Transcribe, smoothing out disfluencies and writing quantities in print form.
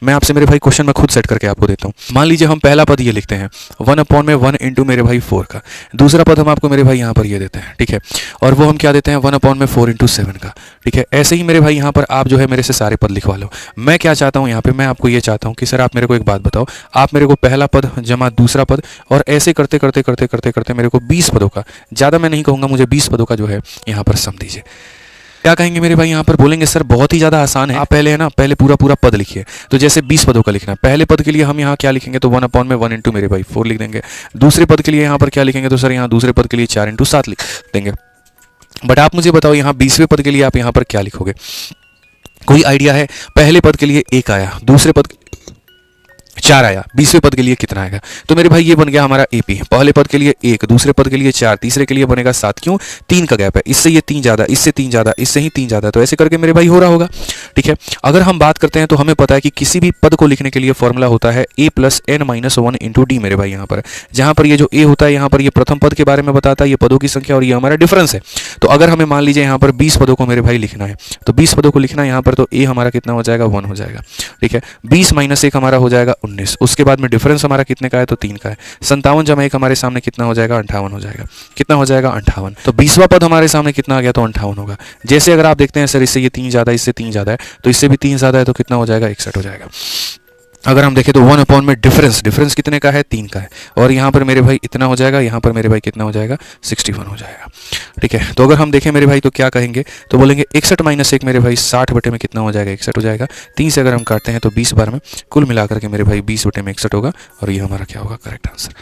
मैं आपसे मेरे भाई क्वेश्चन में खुद सेट करके आपको देता हूँ। मान लीजिए हम पहला पद ये लिखते हैं 1/1 इंटू मेरे भाई 4 का। दूसरा पद हम आपको मेरे भाई यहाँ पर ये देते हैं, ठीक है, और वो हम क्या देते हैं 1/4 इंटू 7 का, ठीक है। ऐसे ही मेरे भाई यहाँ पर आप जो है मेरे से सारे पद लिखवा लो। मैं क्या चाहता हूँ यहाँ पे, मैं आपको ये चाहता हूँ कि सर आप मेरे को एक बात बताओ, आप मेरे को पहला पद जमा दूसरा पद और ऐसे करते करते करते करते करते मेरे को 20 पदों का, ज़्यादा मैं नहीं कहूँगा, मुझे 20 पदों का जो है यहाँ पर सम दीजिए। क्या कहेंगे मेरे भाई यहाँ पर, बोलेंगे सर बहुत ही ज़्यादा आसान है, आप पहले है ना पहले पूरा पूरा पद लिखिए। तो जैसे 20 पदों का लिखना है, पहले पद के लिए हम यहाँ क्या लिखेंगे तो 1/1 इंटू मेरे भाई 4 लिख देंगे। दूसरे पद के लिए यहाँ पर क्या लिखेंगे तो सर यहाँ दूसरे पद के लिए 4 इंटू 7 लिख देंगे। बट आप मुझे बताओ यहाँ 20वें पद के लिए आप यहाँ पर क्या लिखोगे, कोई आइडिया है? पहले पद के लिए 1 आया, दूसरे पद 4 आया, 20वें पद के लिए कितना आएगा? तो मेरे भाई ये बन गया हमारा एपी। पहले पद के लिए 1, दूसरे पद के लिए 4, तीसरे के लिए बनेगा 7। क्यों? 3 का गैप है, इससे ये 3 ज़्यादा, इससे 3 ज़्यादा, इससे ही 3 ज़्यादा, तो ऐसे करके मेरे भाई हो रहा होगा, ठीक है। अगर हम बात करते हैं तो हमें पता है कि किसी भी पद को लिखने के लिए फॉर्मूला होता है a + n-1 इंटू डी। मेरे भाई यहाँ पर जहाँ पर ये जो a होता है, यहाँ पर ये प्रथम पद के बारे में बताता है, ये पदों की संख्या और ये हमारा डिफरेंस है। तो अगर हमें मान लीजिए यहाँ पर 20 पदों को मेरे भाई लिखना है, तो 20 पदों को लिखना है यहाँ पर, तो a हमारा कितना हो जाएगा 1 हो जाएगा, ठीक है। 20 - 1 हमारा हो जाएगा 19। उसके बाद में डिफरेंस हमारा कितने का है तो 3 का है। 57 जमा 1 हमारे सामने कितना हो जाएगा 58 हो जाएगा। कितना हो जाएगा 58। तो 20वां पद हमारे सामने कितना आ गया तो 58 होगा। जैसे अगर आप देखते हैं सर इससे ये 3 ज़्यादा, इससे 3 ज़्यादा है, तो इससे भी 3 ज़्यादा है, तो कितना हो जाएगा 61 हो जाएगा। अगर हम देखें तो 1/, में डिफरेंस कितने का है 3 का है, और यहाँ पर मेरे भाई इतना हो जाएगा, यहाँ पर मेरे भाई कितना हो जाएगा 61 हो जाएगा, ठीक है। तो अगर हम देखें मेरे भाई तो क्या कहेंगे तो बोलेंगे 61 - 1 मेरे भाई 60 बटे में कितना हो जाएगा 61 हो जाएगा। 3 से अगर हम काटते हैं तो 20 बार में कुल मिलाकर के मेरे भाई 20 बटे में 61 होगा, और ये हमारा क्या होगा करेक्ट आंसर।